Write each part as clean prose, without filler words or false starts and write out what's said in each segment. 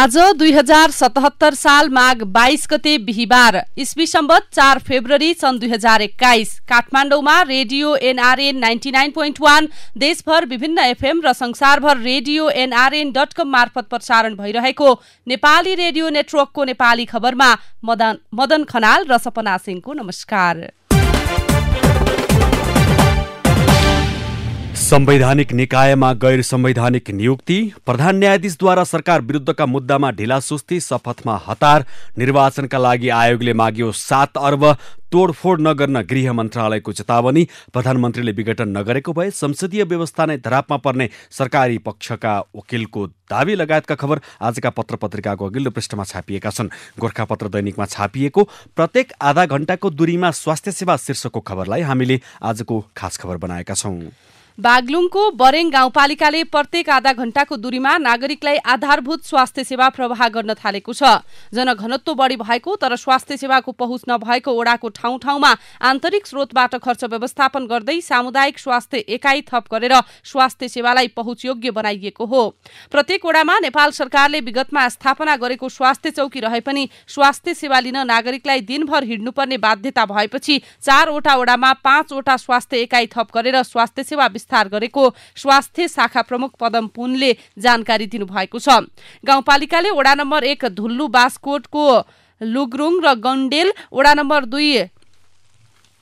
आज 2077 साल माघ 22 गते बिहीबार इस्वी सम्वत 4 फेब्रुअरी सन् 2021 काठमाडौँमा रेडियो एनआरएन 99.1 देशभर विभिन्न एफएम र संसारभर रेडियो nrn.com मार्फत प्रसारण भइरहेको नेपाली रेडियो नेटवर्कको नेपाली खबरमा मदन खनाल र सपना सिंहको नमस्कार। संवैधानिक निकायमा गैर संवैधानिक नियुक्ति, प्रधान न्यायाधीशद्वारा सरकार विरुद्धका मुद्दामा ढिलासुस्ती, शपथमा हतार, निर्वाचनका लागि आयोगले माग्यो 7 अर्ब, तोडफोड नगर्न गृह मन्त्रालयको चेतावनी, प्रधानमन्त्रीले विघटन नगरेको भए संसदीय व्यवस्था नै धरापमा पर्ने सरकारी पक्षका वकिलको दावी लगायतका खबर आजका पत्र पत्रिकाको अघिल्लो पृष्ठमा छापिएका छन्। गोर्खापत्र दैनिकमा छापिएको प्रत्येक आधा घण्टाको दूरीमा स्वास्थ्य सेवा शीर्षकको खबरलाई हामीले आजको खास खबर बनाएका छौं। बागलुङको बरेङ गाउँपालिकाले प्रत्येक आधा घण्टाको दूरीमा नागरिकलाई आधारभूत स्वास्थ्य सेवा प्रवाह गर्न थालेको छ। जनघनत्व बढी भएको तर स्वास्थ्य सेवाको पहुँच नभएको ओडाको ठाउँ ठाउँमा आन्तरिक स्रोतबाट खर्च व्यवस्थापन गर्दै सामुदायिक स्वास्थ्य एकाइ थप गरेर स्वास्थ्य सेवालाई पहुँचयोग्य बनाइएको हो। प्रत्येक ओडामा नेपाल सरकारले विगतमा स्थापना गरेको स्वास्थ्य चौकी रहे पनि स्वास्थ्य सेवा लिन नागरिकलाई दिनभर हिँड्नुपर्ने बाध्यता भएपछि 4 वटा ओडामा 5 वटा स्वास्थ्य एकाइ थप गरेर स्वास्थ्य सेवा विस्तार गरेको स्वास्थ्य शाखा प्रमुख पदम पुनले जानकारी दिनुभएको छ। गाउँपालिकाले वडा नम्बर 1 धुल्लु बासकोटको लुगरुङ र गण्डेल, वडा नम्बर 2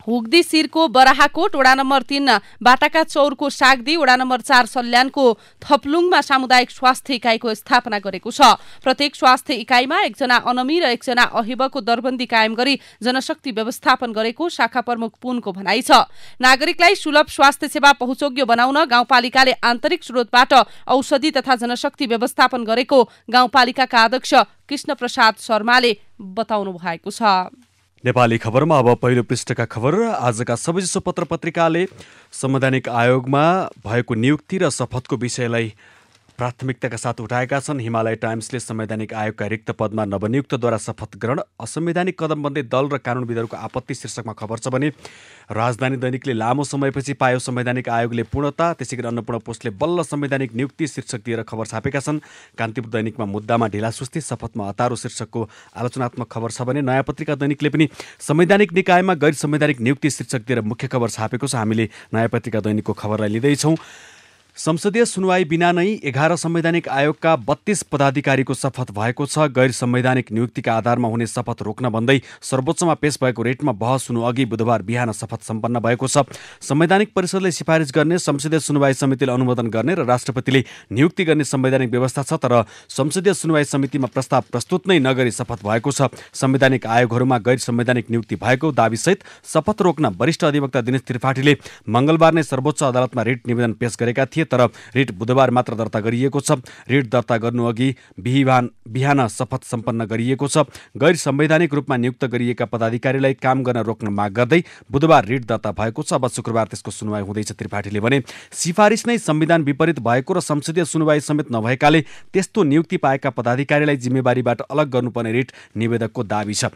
हुग्दी सिरको बराहाकोट, वडा नम्बर 3 बाटाका चौरको सागदी, वडा नम्बर 4 सल्यानको थपलुङमा सामुदायिक स्वास्थ्य इकाइको स्थापना गरेको छ। प्रत्येक स्वास्थ्य इकाइमा एकजना अनमी र एकजना अहिबको दरबन्दी कायम गरी जनशक्ति व्यवस्थापन गरेको शाखा प्रमुख पुनको भनाइ छ। नागरिकलाई सुलभ स्वास्थ्य सेवा पहुँचयोग्य बनाउन गाउँपालिकाले आन्तरिक स्रोतबाट औषधि तथा जनशक्ति व्यवस्थापन गरेको गाउँपालिकाका अध्यक्ष कृष्ण प्रसाद शर्माले बताउनु भएको छ। नेपाली खबरमा अब पहिलो पृष्ठका खबर। आजका सबैजसो पत्र पत्रिकाले संवैधानिक आयोगमा भएको नियुक्ति र शपथको विषयलाई प्राथमिकताका साथ उठाएका छन्। हिमालय टाइम्सले संवैधानिक आयोगका रिक्त पदमा नवनियुक्तद्वारा शपथ ग्रहण असंवैधानिक कदम भन्दै दल र कानुनविदहरूको आपत्ति शीर्षकमा खबर छ भने राजधानी दैनिकले लामो समयपछि पायो संवैधानिक आयोगले पूर्णता, त्यसैगरी अन्नपूर्ण पोस्टले बल्ल संवैधानिक नियुक्ति शीर्षक दिएर खबर छापेका छन्। कान्तिपुर दैनिकमा मुद्दामा ढिलासुस्ती, शपथमा हतारो शीर्षकको आलोचनात्मक खबर छ भने नयाँ पत्रिका दैनिकले पनि संवैधानिक निकायमा गैर संवैधानिक नियुक्ति शीर्षक दिएर मुख्य खबर छापेको छ। हामीले नयाँ पत्रिका दैनिकको खबरलाई लिँदैछौँ। संसदीय सुनवाई बिना नै 11 संवैधानिक आयोगका 32 पदाधिकारीको शपथ भएको छ। गैर संवैधानिक नियुक्तिका आधारमा हुने शपथ रोक्न भन्दै सर्वोच्चमा पेश भएको रेटमा बहस हुनु अघि बुधबार बिहान शपथ सम्पन्न भएको छ। संवैधानिक परिषदले सिफारिस गर्ने, संसदीय सुनवाई समितिले अनुमोदन गर्ने र राष्ट्रपतिले नियुक्ति गर्ने संवैधानिक व्यवस्था छ, तर संसदीय सुनवाई समितिमा प्रस्ताव प्रस्तुत नै नगरी शपथ भएको छ। संवैधानिक आयोगहरूमा गैर संवैधानिक नियुक्ति भएको दाबीसहित शपथ रोक्न वरिष्ठ अधिवक्ता दिनेश त्रिपाठीले मंगलबार नै सर्वोच्च अदालतमा रिट निवेदन पेश गरेका थिए, तर रिट बुधबार मात्र दर्ता गरिएको छ। रिट दर्ता गर्नु अघि बिहान शपथ सम्पन्न गरिएको छ। गैर संवैधानिक रूपमा नियुक्त गरिएका पदाधिकारीलाई काम गर्न रोक्न माग गर्दै बुधबार रिट दर्ता भएको छ। अब शुक्रबार त्यसको सुनवाई हुँदैछ। त्रिपाठीले भने सिफारिस नै संविधान विपरीत भएको र संसदीय सुनवाई समेत नभएकाले त्यस्तो नियुक्ति पाएका पदाधिकारीलाई जिम्मेवारीबाट अलग गर्नुपर्ने रिट निवेदकको दाबी छ।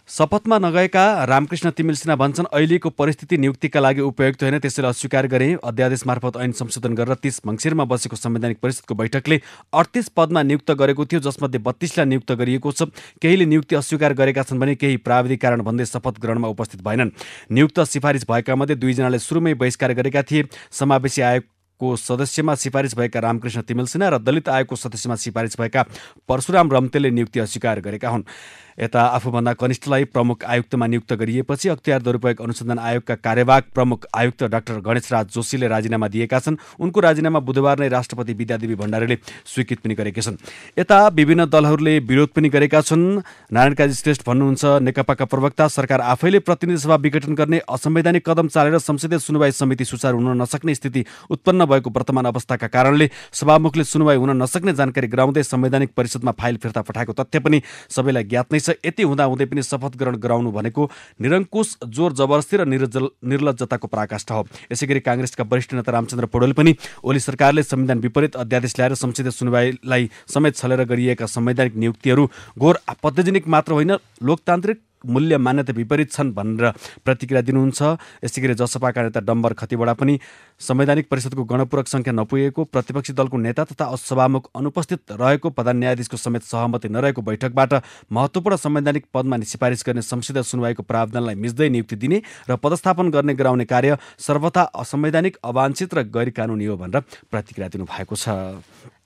शपथमा नगएका रामकृष्ण तिमिल सिन्हा भन्छन् अहिलेको परिस्थिति नियुक्तिका लागि उपयुक्त होइन, त्यसैले अस्वीकार गरे। अध्यादेश मार्फत ऐन संशोधन गरेर 30 मङ्सिरमा बसेको संवैधानिक परिषदको बैठकले 38 पदमा नियुक्त गरेको थियो, जसमध्ये 32लाई नियुक्त गरिएको छ। केहीले नियुक्ति अस्वीकार गरेका छन् भने केही प्राविधिक कारण भन्दै शपथ ग्रहणमा उपस्थित भएनन्। नियुक्त सिफारिस भएका मध्ये 2 जनाले सुरुमै बहिष्कार गरेका थिए। समावेशी आयोगको सदस्यमा सिफारिस भएका रामकृष्ण तिमिल सिन्हा र दलित आयोगको सदस्यमा सिफारिस भएका परशुराम रम्तेले नियुक्ति अस्वीकार गरेका हुन्। यता आफूभन्दा कनिष्ठलाई प्रमुख आयुक्तमा नियुक्त गरिएपछि अख्तियार दुरुपयोग अनुसन्धान आयोगका कार्यवाहक प्रमुख आयुक्त डाक्टर गणेशराज जोशीले राजीनामा दिएका छन्। उनको राजीनामा बुधबार नै राष्ट्रपति विद्यादेवी भण्डारीले स्वीकृत पनि गरेका छन्। यता विभिन्न दलहरूले विरोध पनि गरेका छन्। नारायण काजी श्रेष्ठ भन्नुहुन्छ नेकपाका प्रवक्ता सरकार आफैले प्रतिनिधि सभा विघटन गर्ने असंवैधानिक कदम चालेर संसदीय सुनवाई समिति सुचारू हुन नसक्ने स्थिति उत्पन्न भएको वर्तमान अवस्थाका कारणले सभामुखले सुनवाई हुन नसक्ने जानकारी गराउँदै संवैधानिक परिषदमा फाइल फिर्ता पठाएको तथ्य पनि सबैलाई ज्ञात नै छ। यति हुँदाहुँदै पनि शपथ ग्रहण गराउनु भनेको निरङ्कुश जोर जबरजस्ती र निर्लज्जताको पराकाष्ठा हो। यसैगरी काङ्ग्रेसका वरिष्ठ नेता रामचन्द्र पौडेल पनि ओली सरकारले संविधान विपरीत अध्यादेश ल्याएर संसदीय सुनवाईलाई समेत छलेर गरिएका संवैधानिक नियुक्तिहरू घोर आपत्तिजनक मात्र होइन, लोकतान्त्रिक मूल्य मान्यता विपरीत छन् भनेर प्रतिक्रिया दिनुहुन्छ। यसै गरी जसपाका नेता डम्बर खतिवडा पनि संवैधानिक परिषदको गणपूरक संख्या नपुगेको, प्रतिपक्षी दलको नेता तथा सभामुख अनुपस्थित रहेको, प्रधान न्यायाधीशको समेत सहमति नरहेको बैठकबाट महत्त्वपूर्ण संवैधानिक पदमा सिफारिस गर्ने संसदीय सुनवाईको प्रावधानलाई मिच्दै नियुक्ति दिने र पदस्थापन गर्ने गराउने कार्य सर्वथा असंवैधानिक, अवाञ्छित र गैर कानुनी हो भनेर प्रतिक्रिया दिनुभएको छ।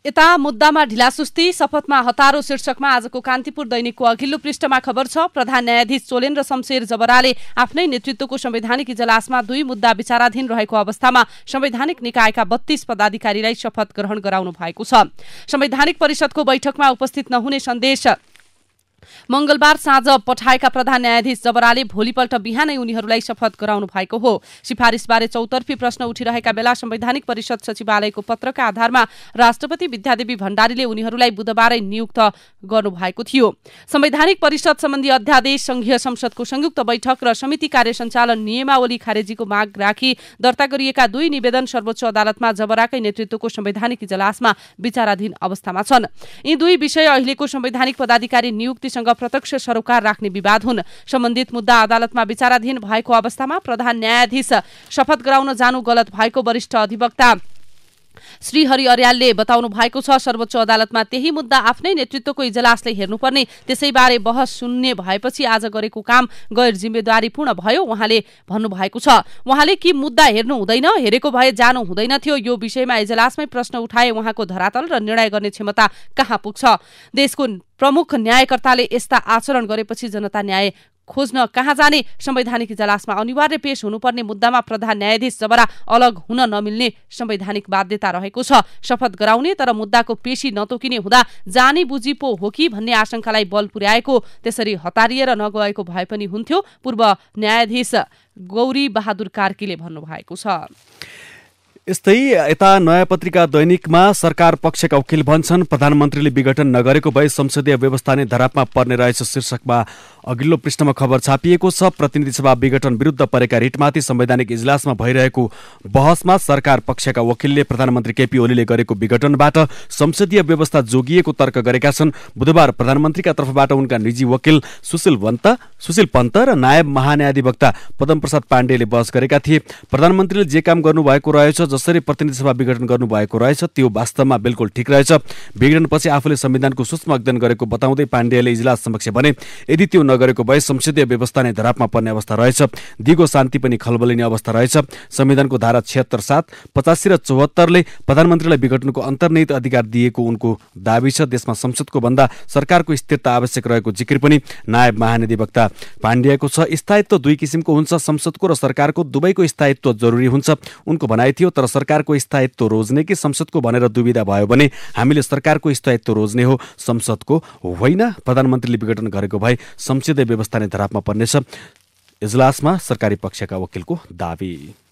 यता मुद्दामा ढिलासुस्ती, शपथमा हतारो शीर्षकमा आजको कान्तिपुर दैनिकको अघिल्लो पृष्ठमा खबर छ। प्रधान न्यायाधीश चोलेन्द्र शमशेर जबराले आफ्नै नेतृत्वको संवैधानिक इजलासमा 2 मुद्दा विचाराधीन रहेको अवस्थामा संवैधानिक निकायका 32 पदाधिकारीलाई शपथ ग्रहण गराउनु भएको छ। संवैधानिक परिषदको बैठकमा उपस्थित नहुने सन्देश मंगलबार साँझ पठाएका प्रधान न्यायाधीश जबराले भोलिपल्ट बिहानै उनीहरूलाई शपथ गराउनु भएको हो। सिफारिसबारे चौतर्फी प्रश्न उठिरहेका बेला संवैधानिक परिषद सचिवालयको पत्रका आधारमा राष्ट्रपति विद्यादेवी भण्डारीले उनीहरूलाई बुधबारै नियुक्त गर्नुभएको थियो। संवैधानिक परिषद सम्बन्धी अध्यादेश, संघीय संसदको संयुक्त बैठक र समिति कार्य सञ्चालन नियमावली खारेजीको माग राखी दर्ता गरिएका 2 निवेदन सर्वोच्च अदालतमा जबराकै नेतृत्वको संवैधानिक इजलासमा विचाराधीन अवस्थामा छन्। यी 2 विषय अहिलेको संवैधानिक पदाधिकारी नियुक्तिसँग प्रत्यक्ष सरोकार राख्ने विवाद हुन्। सम्बन्धित मुद्दा अदालतमा विचाराधीन भएको अवस्थामा प्रधान न्यायाधीश शपथ गराउन जानु गलत भएको वरिष्ठ अधिवक्ता श्री हरि अर्यालले बताउनु भएको छ। सर्वोच्च अदालतमा त्यही मुद्दा आफ्नै नेतृत्वको इजलासले हेर्नुपर्ने, त्यसैबारे बहस सुन्ने भएपछि आज गरेको काम गैर जिम्मेदारीपूर्ण भयो उहाँले भन्नुभएको छ। उहाँले कि मुद्दा हेर्नु हुँदैन, हेरेको भए जानु हुँदैन थियो, यो विषयमा इजलासमै प्रश्न उठाए उहाँको धरातल र निर्णय गर्ने क्षमता कहाँ पुग्छ। देशको प्रमुख न्यायकर्ताले यस्ता आचरण गरेपछि जनता न्याय खोज्न कहाँ जाने। संवैधानिक इजलासमा अनिवार्य पेश हुनुपर्ने मुद्दामा प्रधान न्यायाधीश जबरा अलग हुन नमिल्ने संवैधानिक बाध्यता रहेको छ। शपथ गराउने तर मुद्दाको पेशी नतोकिने हुँदा जानी बुझी पो हो कि भन्ने आशंकालाई बल पुर्याएको, त्यसरी हतारिएर नगएको भए पनि हुन्थ्यो, पूर्व न्यायाधीश गौरी बहादुर कार्कीले भन्नुभएको छ। यस्तै यता नयाँ पत्रिका दैनिकमा सरकार पक्षका वकिल भन्छन् प्रधानमन्त्रीले विघटन नगरेको भए संसदीय व्यवस्था नै धरापमा पर्ने रहेछ शीर्षकमा अघिल्लो पृष्ठमा खबर छापिएको छ। प्रतिनिधि सभा विघटन विरुद्ध परेका रिटमाथि संवैधानिक इजलासमा भइरहेको बहसमा सरकार पक्षका वकिलले प्रधानमन्त्री केपी ओलीले गरेको विघटनबाट संसदीय व्यवस्था जोगिएको तर्क गरेका छन्। बुधबार प्रधानमन्त्रीका तर्फबाट उनका निजी वकिल सुशील पन्त र नायब महान्यायाधिवक्ता पद्मप्रसाद पाण्डेले बहस गरेका थिए। प्रधानमन्त्रीले जे काम गर्नुभएको रहेछ, जसरी प्रतिनिधि सभा विघटन गर्नुभएको रहेछ त्यो वास्तवमा बिल्कुल ठिक रहेछ। विघटनपछि आफूले संविधानको सूक्ष्म अध्ययन गरेको बताउँदै पाण्डेले इजलास समक्ष भने यदि त्यो नगरेको भए संसदीय व्यवस्था नै धरापमा पर्ने अवस्था रहेछ, दिगो शान्ति पनि खलबलिने अवस्था रहेछ। संविधानको धारा 76, 85 र 74ले प्रधानमन्त्रीलाई विघटनको अन्तर्निहित अधिकार दिएको उनको दाबी छ। देशमा संसदको भन्दा सरकारको स्थिरता आवश्यक रहेको जिकिर पनि नायब महान्यायाधिवक्ता पाण्डेको छ। स्थायित्व 2 किसिमको हुन्छ, संसदको र सरकारको दुवैको स्थायित्व जरुरी हुन्छ उनको भनाइ थियो। तर सरकारको स्थायित्व रोज्ने कि संसदको भनेर दुविधा भयो भने हामीले सरकारको स्थायित्व रोज्ने हो, संसदको होइन। प्रधानमन्त्रीले विघटन गरेको भए संसदीय व्यवस्था नै धरापमा पर्नेछ, इजलासमा सरकारी पक्षका वकिलको दावी।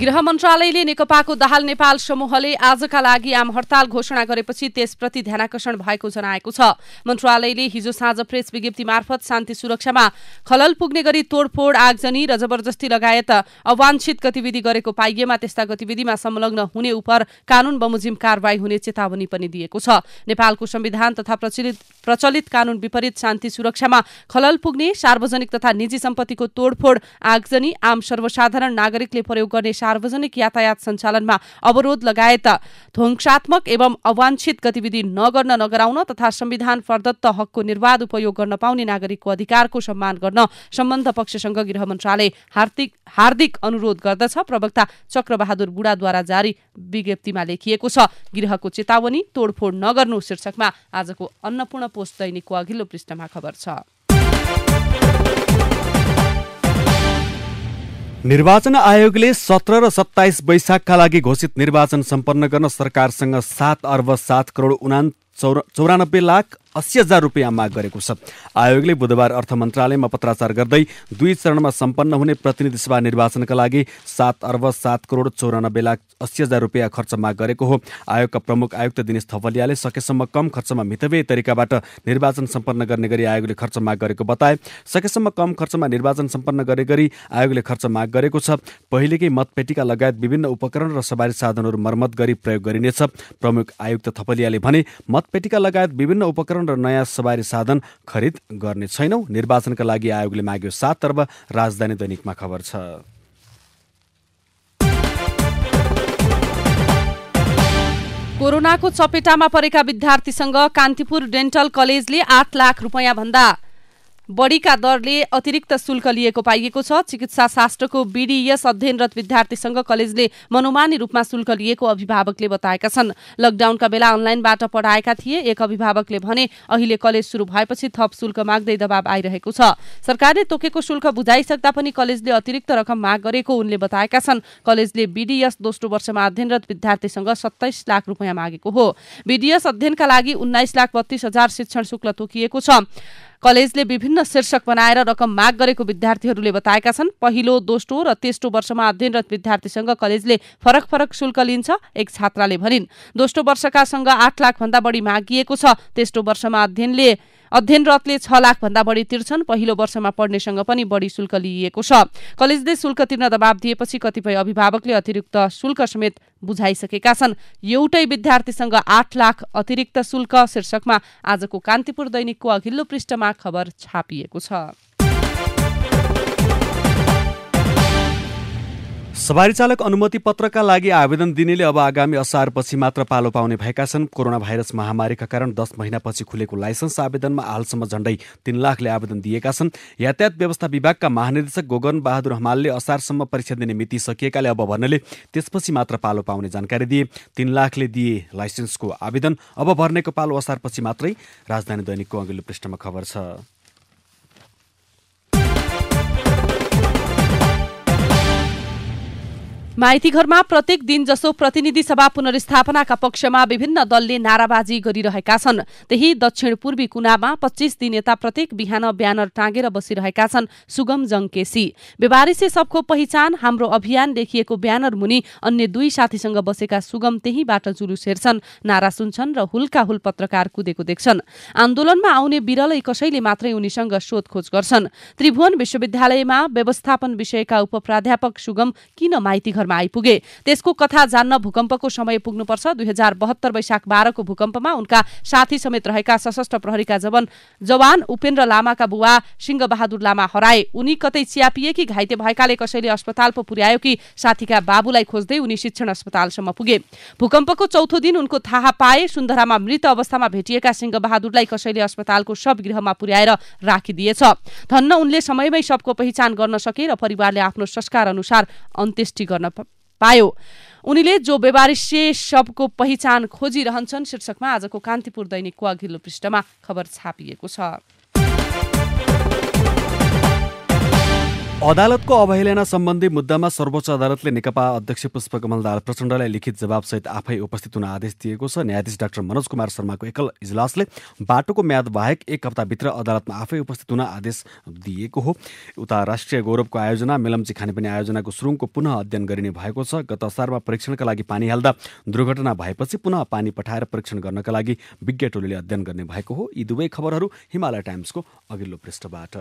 गृह मन्त्रालयले नेकपाको दाहाल नेपाल समूहले आजका लागि आम हडताल घोषणा गरेपछि त्यसप्रति ध्यानाकर्षण भएको जनाएको छ। मन्त्रालयले हिजो साँझ प्रेस विज्ञप्ति मार्फत शान्ति सुरक्षामा खलल पुग्ने गरी तोडफोड, आगजनी र जबरजस्ती लगायत अवाञ्छित गतिविधि गरेको पाइएमा त्यस्ता गतिविधिमा संलग्न हुने उपर कानून बमोजिम कारबाही हुने चेतावनी पनि दिएको छ। नेपालको संविधान तथा प्रचलित कानून विपरीत शान्ति सुरक्षामा खलल पुग्ने, सार्वजनिक तथा निजी सम्पत्तिको तोडफोड, आगजनी, आम सर्वसाधारण नागरिकले प्रयोग गर्ने सार्वजनिक यातायात सञ्चालनमा अवरोध लगायत ध्वंसात्मक एवं अवाञ्छित गतिविधि नगराउन तथा संविधान प्रदत्त हकको निर्वाध उपयोग गर्न पाउने नागरिकको अधिकारको सम्मान गर्न सम्बन्ध पक्षसँग गृह मन्त्रालय हार्दिक अनुरोध गर्दछ। प्रवक्ता चक्रबहादुर बुढाद्वारा जारी विज्ञप्तिमा लेखिएको छ। गृहको चेतावनी, तोडफोड नगर्नु शीर्षकमा आजको अन्नपूर्ण पोस्ट दैनिकको अघिल्लो पृष्ठमा खबर छ। निर्वाचन आयोगले 17 र 27 वैशाखका लागि घोषित निर्वाचन सम्पन्न गर्न सरकारसँग 7 अर्ब 7 करोड 94 लाख 80,000 रुपियाँ माग गरेको छ। आयोगले बुधबार अर्थ मन्त्रालयमा पत्राचार गर्दै 2 चरणमा सम्पन्न हुने प्रतिनिधि सभा निर्वाचनका लागि 7,07,94,80,000 रुपियाँ खर्च माग गरेको हो। आयोगका प्रमुख आयुक्त दिनेश थपलियाले सकेसम्म कम खर्चमा मितव्ययी तरिकाबाट निर्वाचन सम्पन्न गर्ने गरी आयोगले खर्च माग गरेको बताए। सकेसम्म कम खर्चमा निर्वाचन सम्पन्न गर्ने गरी आयोगले खर्च माग गरेको छ। पहिलेकै मतपेटिका लगायत विभिन्न उपकरण र सवारी साधनहरू मर्मत गरी प्रयोग गरिनेछ। प्रमुख आयुक्त थपलियाले भने मतपेटिका लगायत विभिन्न उपकरण र नयाँ सवारी साधन खरिद गर्ने छैनौं। निर्वाचनका लागि आयोगले माग्यो 7 अर्ब। राजधानी दैनिकमा खबर छ। कोरोनाको चपेटामा परेका विद्यार्थीसँग कान्तिपुर डेन्टल कलेजले 8 लाख रुपियाँ भन्दा बढीका दरले अतिरिक्त शुल्क लिएको पाइएको छ। चिकित्सा शास्त्रको BDS अध्ययनरत विद्यार्थीसँग कलेजले मनोमानी रूपमा शुल्क लिएको अभिभावकले बताएका छन्। लकडाउनका बेला अनलाइनबाट पढाएका थिए। एक अभिभावकले भने अहिले कलेज सुरु भएपछि थप शुल्क माग्दै दबाब आइरहेको छ। सरकारले तोकेको शुल्क बुझाइसक्दा पनि कलेजले अतिरिक्त रकम माग गरेको उनले बताएका छन्। कलेजले BDS दोस्रो वर्षमा अध्ययनरत विद्यार्थीसँग 27 लाख रुपियाँ मागेको हो। BDS अध्ययनका लागि 19,32,000 शिक्षण शुल्क तोकिएको छ। कलेजले विभिन्न शीर्षक बनाएर रकम माग गरेको विद्यार्थीहरूले बताएका छन्। पहिलो, दोस्रो र तेस्रो वर्षमा अध्ययनरत विद्यार्थीसँग कलेजले फरक फरक शुल्क लिन्छ। एक छात्राले भनिन्, दोस्रो वर्षकासँग 8 लाख भन्दा बढी मागिएको छ। तेस्रो वर्षमा अध्ययनरतले 6 लाख भन्दा बढी तिर्छन्। पहिलो वर्षमा पढ्नेसँग पनि बढी शुल्क लिइएको छ। कलेजले शुल्क तिर्न दबाब दिएपछि कतिपय अभिभावकले अतिरिक्त शुल्क समेत बुझाइसकेका छन्। एउटै विद्यार्थीसँग 8 लाख अतिरिक्त शुल्क शीर्षकमा आजको कान्तिपुर दैनिकको अघिल्लो पृष्ठमा खबर छापिएको छ। सवारी चालक अनुमति पत्रका लागि आवेदन दिनेले अब आगामी असारपछि मात्र पालो पाउने भएका छन्। कोरोना भाइरस महामारीका कारण 10 महिनापछि खुलेको लाइसेन्स आवेदनमा हालसम्म झण्डै 3 लाखले आवेदन दिएका छन्। यातायात व्यवस्था विभागका महानिर्देशक गोगन बहादुर हमालले असारसम्म परीक्षा दिने मिति सकिएकाले अब भन्नेले त्यसपछि मात्र पालो पाउने जानकारी दिए। 3 लाखले दिए लाइसेन्सको आवेदन, अब भर्नेको पालो असारपछि मात्रै। राजधानी दैनिकको अघिल्लो पृष्ठमा खबर छ। माइतीघरमा प्रत्येक दिन जसो प्रतिनिधि सभा पुनर्स्थापनाका पक्षमा विभिन्न दलले नाराबाजी गरिरहेका छन्। त्यही दक्षिण पूर्वी कुनामा 25 दिन यता प्रत्येक बिहान ब्यानर टाँगेर बसिरहेका छन् सुगम जङकेसी। बेवारिसे सबको पहिचान हाम्रो अभियान लेखिएको ब्यानर मुनि अन्य 2 साथीसँग बसेका सुगम त्यहीबाट जुलुस हेर्छन्, नारा सुन्छन् र हुल पत्रकार कुदेको देख्छन्। आन्दोलनमा आउने बिरलै कसैले मात्रै उनीसँग सोधखोज गर्छन्। त्रिभुवन विश्वविद्यालयमा व्यवस्थापन विषयका उपप्राध्यापक सुगम किन माइतीघरमा आइपुगे? त्यसको कथा जान्न भूकम्पको समय पुग्नुपर्छ। 2072 वैशाख 12 को भूकम्पमा उनका साथी समेत रहेका सशस्त्र प्रहरीका जवान उपेन्द्र लामाका बुवा सिंह बहादुर लामा हराए। उनी कतै च्यापिए कि घाइते भएकाले कसैले अस्पताल पो पुर्यायो कि साथीका बाबुलाई खोज्दै उनी शिक्षण अस्पतालसम्म पुगे। भूकम्पको चौथो दिन उनको थाहा पाए। सुन्दरामा मृत अवस्थामा भेटिएका सिंह बहादुरलाई कसैले अस्पतालको शवगृहमा पुर्याएर राखिदिएछ। धन्न उनले समयमै शवको पहिचान गर्न सके र परिवारले आफ्नो संस्कार अनुसार अन्त्येष्टि गर्न पायो। उनीले जो बेवारिसे शवको पहिचान खोजिरहन्छन् शीर्षकमा आजको कान्तिपुर दैनिकको अघिल्लो पृष्ठमा खबर छापिएको छ। अदालतको अवहेलना सम्बन्धी मुद्दामा सर्वोच्च अदालतले नेकपा अध्यक्ष पुष्पकमल दाहाल प्रचण्डलाई लिखित जवाबसहित आफै उपस्थित हुन आदेश दिएको छ। न्यायाधीश डाक्टर मनोज कुमार शर्माको एकल इजलासले बाटोको म्याद बाहेक 1 हप्ताभित्र अदालतमा आफै उपस्थित हुन आदेश दिएको हो। उता राष्ट्रिय गौरवको आयोजना मेलम्ची खानेपानी आयोजनाको सुरुङको पुनः अध्ययन गरिने भएको छ। गत असारमा परीक्षणका लागि पानी हाल्दा दुर्घटना भएपछि पुनः पानी पठाएर परीक्षण गर्नका लागि विज्ञ टोलीले अध्ययन गर्ने भएको हो। यी दुवै खबरहरू हिमालय टाइम्सको अघिल्लो पृष्ठबाट।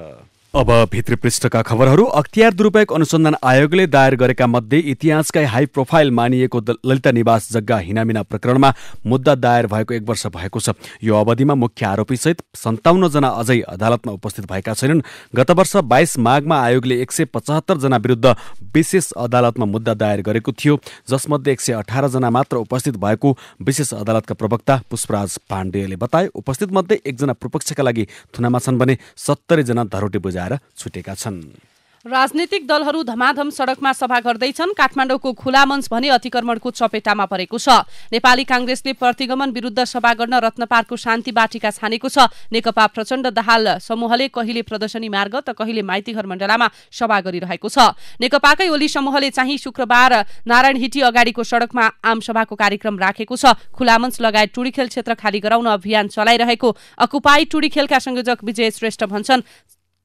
अब भित्री पृष्ठका खबरहरू। अख्तियार दुरुपयोग अनुसन्धान आयोगले दायर गरेका मध्ये इतिहासकै हाई प्रोफाइल मानिएको ललिता निवास जग्गा हिनामिना प्रकरणमा मुद्दा दायर भएको 1 वर्ष भएको छ। यो अवधिमा मुख्य आरोपीसहित 57 जना अझै अदालतमा उपस्थित भएका छैनन्। गत वर्ष 22 माघमा आयोगले 175 जना विरुद्ध विशेष अदालतमा मुद्दा दायर गरेको थियो, जसमध्ये 118 जना मात्र उपस्थित भएको विशेष अदालतका प्रवक्ता पुष्पराज पाण्डेले बताए। उपस्थित मध्ये 1 जना पूर्वपक्षका लागि थुनामा छन् भने 70 जना धरोटी बुझाएर छुटेका छन्। राजनीतिक दलहरू धमाधम सडकमा सभा गर्दैछन्। काठमाडौँको खुला मञ्च भने अतिक्रमणको चपेटामा परेको छ। नेपाली कांग्रेसले प्रतिगमन विरुद्ध सभा गर्न रत्नपारको शान्ति बाटिका छानेको छ। नेकपा प्रचण्ड दाहाल समूहले कहिले प्रदर्शनी मार्ग त कहिले माइतीघर मण्डलामा सभा गरिरहेको छ। नेकपाकै ओली समूहले चाहिँ शुक्रबार नारायणहिटी अगाडिको सडकमा आमसभाको कार्यक्रम राखेको छ। खुला मञ्च लगायत टुडीखेल क्षेत्र खाली गराउन अभियान चलाइरहेको अकुपाई टुडीखेलका संयोजक विजय श्रेष्ठ भन्छन्।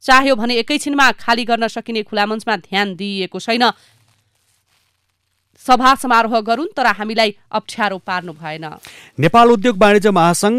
चाह्यो भने एकैछिनमा खाली गर्न सकिने खुला मञ्चमा ध्यान दिइएको छैन। सभा समारोह गरून् तर हामीलाई अप्ठ्यारो पार्नु भएन। नेपाल उद्योग वाणिज्य महासंघ,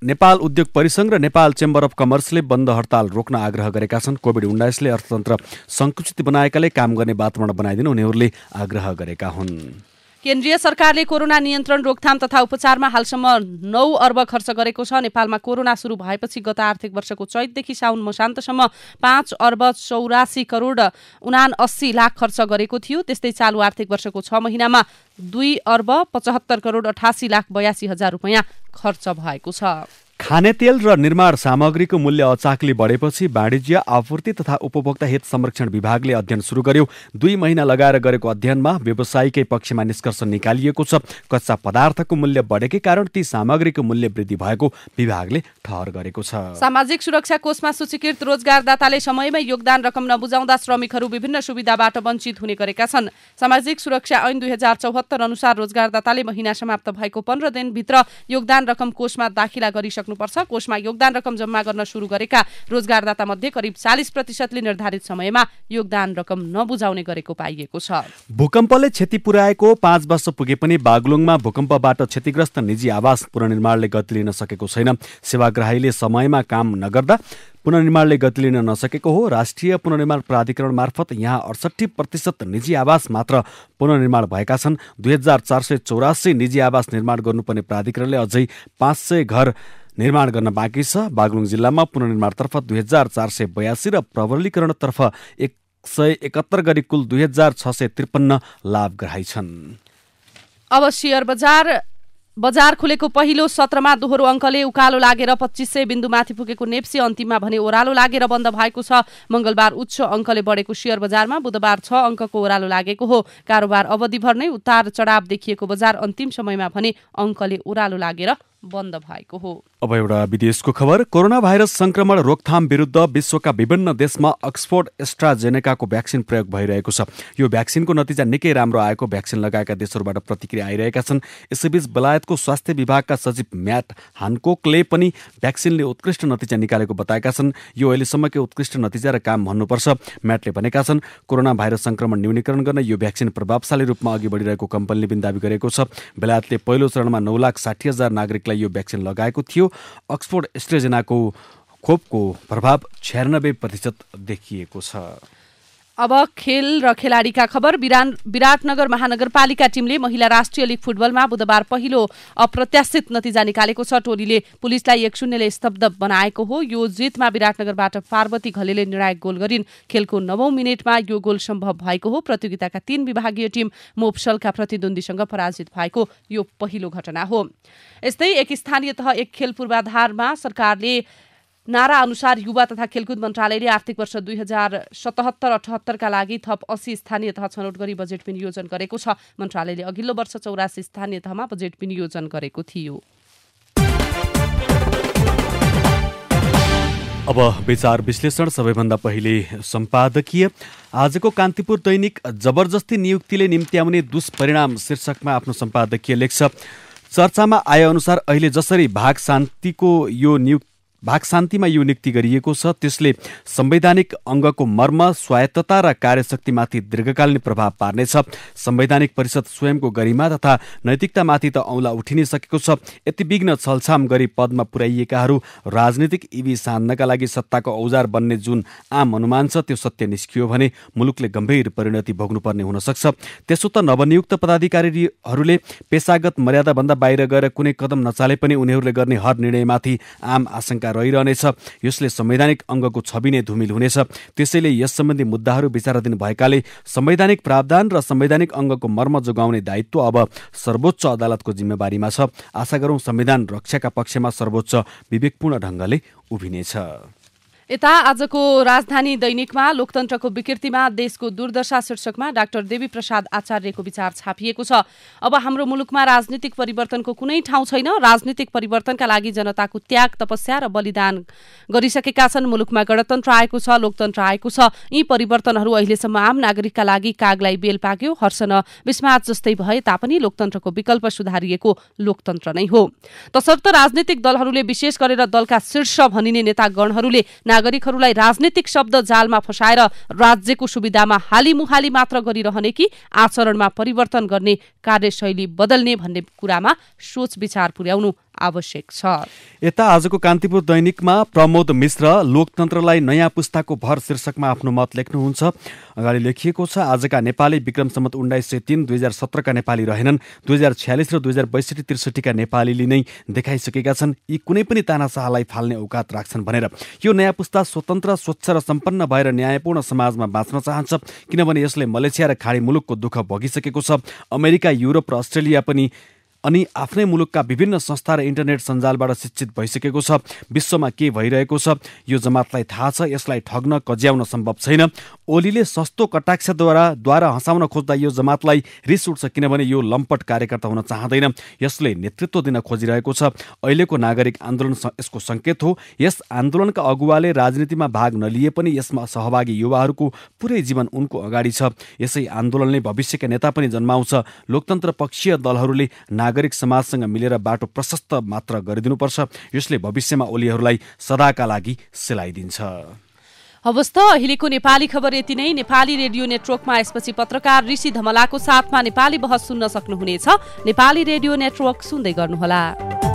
नेपाल उद्योग परिसंघ र नेपाल चेम्बर अफ कमर्सले बन्द हडताल रोक्न आग्रह गरेका छन्। कोभिड-19 ले अर्थतन्त्र संकुचित बनाएकाले काम गर्ने वातावरण बनाइदिन उनीहरूले आग्रह गरेका हुन्। केन्द्रीय सरकारले कोरोना नियन्त्रण, रोकथाम तथा उपचारमा हालसम्म 9 अर्ब खर्च गरेको छ। नेपालमा कोरोना सुरु भएपछि गत आर्थिक वर्षको चैतदेखि साउन मसान्तसम्म 5 अर्ब 84 करोड 79 लाख खर्च गरेको थियो। त्यस्तै चालु आर्थिक वर्षको 6 महिनामा 2 अर्ब 75 करोड 88 लाख 82 हजार रुपैयाँ खर्च भएको छ। खाने तेल र निर्माण सामग्रीको मूल्य अचाकली बढेपछि वाणिज्य, आपूर्ति तथा उपभोक्ता हित संरक्षण विभागले अध्ययन सुरु गर्यो। 2 महिना लगाएर गरेको अध्ययनमा व्यवसायीकै पक्षमा निष्कर्ष निकालिएको छ। कच्चा पदार्थको मूल्य बढेकै कारण ती सामग्रीको मूल्य वृद्धि भएको विभागले ठहर गरेको छ। सामाजिक सुरक्षा कोषमा सूचीकृत रोजगारदाताले समयमै योगदान रकम नबुझाउँदा श्रमिकहरू विभिन्न सुविधाबाट वञ्चित हुने गरेका छन्। सामाजिक सुरक्षा ऐन 2074 अनुसार रोजगारदाताले महिना समाप्त भएको 15 दिनभित्र योगदान रकम कोषमा दाखिला गरिसक्नु पर्छ। कोषमा योगदान रकम जम्मा गर्न सुरु गरेका रोजगारदाता मध्ये करिब 40% निर्धारित समयमा योगदान रकम नबुझाउने गरेको पाइएको छ। भूकम्पले क्षति पुर्याएको 5 वर्ष पुगे पनि बागलुङमा भूकम्पबाट क्षतिग्रस्त निजी आवास पुनर्निर्माणले गति लिन सकेको छैन। सेवाग्राहीले समयमा काम नगर्दा पुनर्निर्माणले गति लिन नसकेको हो। राष्ट्रिय पुनर्निर्माण प्राधिकरण मार्फत यहाँ 68% निजी आवास मात्र पुनर्निर्माण भएका छन्। 2484 निजी आवास निर्माण गर्नुपर्ने प्राधिकरणले अझै 500 घर निर्माण गर्न बाँकी छ। बागलुङ जिल्लामा पुनर्निर्माणतर्फ 2482 र प्रबलीकरणतर्फ 171 गरी कुल 2653 लाभग्राही छन्। अब शेयर बजार खुलेको पहिलो सत्रमा दोहोरो अङ्कले उकालो लागेर 2500 बिन्दुमाथि पुगेको नेप्सी अन्तिममा भने ओह्रालो लागेर बन्द भएको छ। मंगलबार उच्च अङ्कले बढेको शेयर बजारमा बुधबार 6 अङ्कको ओह्रालो लागेको हो। कारोबार अवधिभर नै उतार चढाव देखिएको बजार अन्तिम समयमा भने अङ्कले ओह्रालो लागेर बन्द भएको हो। अब एउटा विदेशको खबर। कोरोना भाइरस संक्रमण रोकथाम विरुद्ध विश्वका विभिन्न देशमा अक्सफोर्ड एस्ट्राजेनेकाको भ्याक्सिन प्रयोग भइरहेको छ। यो भ्याक्सिनको नतिजा निकै राम्रो आएको भ्याक्सिन लगाएका देशहरूबाट प्रतिक्रिया आइरहेका छन्। यसैबीच बेलायतको स्वास्थ्य विभागका सचिव म्याट हानकोकले पनि भ्याक्सिनले उत्कृष्ट नतिजा निकालेको बताएका छन्। यो अहिलेसम्मकै उत्कृष्ट नतिजा र काम भन्नुपर्छ। म्याटले भनेका छन् कोरोना भाइरस संक्रमण न्यूनीकरण गर्न यो भ्याक्सिन प्रभावशाली रूपमा अघि बढिरहेको कम्पनीले पनि दावी गरेको छ। बेलायतले पहिलो चरणमा 9,60,000 नागरिकलाई यो भ्याक्सिन लगाएको थियो। अक्सफोर्ड एस्ट्राजेनेकाको खोपको प्रभाव 96% देखिएको छ। अब खेल र खेलाडीका खबर। विराटनगर महानगरपालिका टिमले महिला राष्ट्रिय लीग फुटबलमा बुधबार पहिलो अप्रत्याशित नतिजा निकालेको छ। टोलीले पुलिसलाई 1-0 ले स्तब्ध बनाएको हो। यो जितमा विराटनगरबाट पार्वती घलेले निर्णायक गोल गरिन्। खेलको 9औं मिनेटमा यो गोल सम्भव भएको हो। प्रतियोगिताका 3 विभागीय टिम मोपसलका प्रतिद्वन्दीसँग पराजित भएको यो पहिलो घटना हो। यस्तै एक स्थानीय तह एक खेल पूर्वाधारमा सरकारले नारा अनुसार युवा तथा खेलकुद मन्त्रालयले आर्थिक वर्ष 2077-78 का लागि थप 80 स्थानीय तह छनौट गरी बजेट विनियोजन गरेको छ। मन्त्रालयले अघिल्लो वर्ष 84 स्थानीय तहमा बजेट विनियोजन गरेको थियो। अब विचार विश्लेषण। सबैभन्दा पहिले सम्पादकीय। आजको कान्तिपुर दैनिक जबरजस्ती नियुक्तिले निम्त्याउने दुष्परिणाम शीर्षकमा आफ्नो सम्पादकीय लेख्छ। चर्चामा आए अनुसार अहिले जसरी भाग शान्तिमा यो नियुक्ति गरिएको छ त्यसले संवैधानिक अङ्गको मर्म, स्वायत्तता र कार्यशक्तिमाथि दीर्घकालीन प्रभाव पार्नेछ। संवैधानिक परिषद स्वयंको गरिमा तथा नैतिकतामाथि त औँला उठिनै सकेको छ। यति विघ्न छलछाम गरी पदमा पुर्याइएकाहरू राजनीतिक इवी सान्नका लागि सत्ताको औजार बन्ने जुन आम अनुमान छ त्यो सत्य निस्कियो भने मुलुकले गम्भीर परिणति भोग्नुपर्ने हुन सक्छ। त्यसो त नवनियुक्त पदाधिकारीहरूले पेशागत मर्यादाभन्दा बाहिर गएर कुनै कदम नचाले पनि उनीहरूले गर्ने हर निर्णयमाथि आम आशंका रहिरहनेछ। यसले संवैधानिक अङ्गको छवि नै धुमिल हुनेछ। त्यसैले यस सम्बन्धी मुद्दाहरू विचाराधीन भएकाले संवैधानिक प्रावधान र संवैधानिक अङ्गको मर्म जोगाउने दायित्व अब सर्वोच्च अदालतको जिम्मेवारीमा छ। आशा गरौँ संविधान रक्षाका पक्षमा सर्वोच्च विवेकपूर्ण ढङ्गले उभिनेछ। यता आजको राजधानी दैनिकमा लोकतन्त्रको विकृतिमा देशको दुर्दशा शीर्षकमा डाक्टर देवी प्रसाद आचार्यको विचार छापिएको छ। अब हाम्रो मुलुकमा राजनीतिक परिवर्तनको कुनै ठाउँ छैन। राजनीतिक परिवर्तनका लागि जनताको त्याग, तपस्या र बलिदान गरिसकेका छन्। मुलुकमा गणतन्त्र आएको छ, लोकतन्त्र आएको छ। यी परिवर्तनहरू अहिलेसम्म आम नागरिकका लागि कागलाई बेल पाक्यो, हर्ष न विस्मात जस्तै भए तापनि लोकतन्त्रको विकल्प सुधारिएको लोकतन्त्र नै हो। तसर्थ राजनीतिक दलहरूले, विशेष गरेर दलका शीर्ष भनिने नेतागणहरूले नागरिकहरूलाई राजनीतिक शब्द जालमा फसाएर राज्यको सुविधामा हालिमुहाली मात्र गरिरहने कि आचरणमा परिवर्तन गर्ने, कार्यशैली बदल्ने भन्ने कुरामा सोच विचार पुर्याउनु आवश्यक छ। यता आजको कान्तिपुर दैनिकमा प्रमोद मिश्र लोकतन्त्रलाई नयाँ पुस्ताको भर शीर्षकमा आफ्नो मत लेख्नुहुन्छ। अगाडि लेखिएको छ, आजका नेपाली विक्रम सम्वत 1903 2017 का नेपाली रहेनन्। 2046 र 2062-63 का नेपालीले नै देखाइसकेका छन् यी कुनै पनि तानाशाहलाई फाल्ने औकात राख्छन् भनेर। यो नयाँ पुस्ता स्वतन्त्र, स्वच्छ र सम्पन्न भएर न्यायपूर्ण समाजमा बाँच्न चाहन्छ, किनभने यसले मलेसिया र खाडी मुलुकको दुःख भोगिसकेको छ। अमेरिका, युरोप र अस्ट्रेलिया पनि अनि आफ्नै मुलुकका विभिन्न संस्था र इन्टरनेट सञ्जालबाट शिक्षित भइसकेको छ। विश्वमा के भइरहेको छ यो जमातलाई थाहा छ। यसलाई ठग्न, कज्याउन सम्भव छैन। ओलीले सस्तो कटाक्षद्वारा हँसाउन खोज्दा यो जमातलाई रिस उठ्छ, किनभने यो लम्पट कार्यकर्ता हुन चाहँदैन। यसले नेतृत्व दिन खोजिरहेको छ। अहिलेको नागरिक आन्दोलन यसको सङ्केत हो। यस आन्दोलनका अगुवाले राजनीतिमा भाग नलिए पनि यसमा सहभागी युवाहरूको पुरै जीवन उनको अगाडि छ। यसै आन्दोलनले भविष्यका नेता पनि जन्माउँछ। लोकतन्त्र पक्षीय दलहरूले नागरिक समाजसँग मिलेर बाटो प्रशस्त मात्र गरिदिनुपर्छ। यसले भविष्यमा ओलीहरूलाई सदाका लागि सेलाइदिन्छ। हवस् त अहिलेको नेपाली खबर यति नै। नेपाली रेडियो नेटवर्कमा यसपछि पत्रकार ऋषि धमलाको साथमा नेपाली बहस सुन्न सक्नुहुनेछ। नेपाली रेडियो नेटवर्क सुन्दै गर्नुहोला।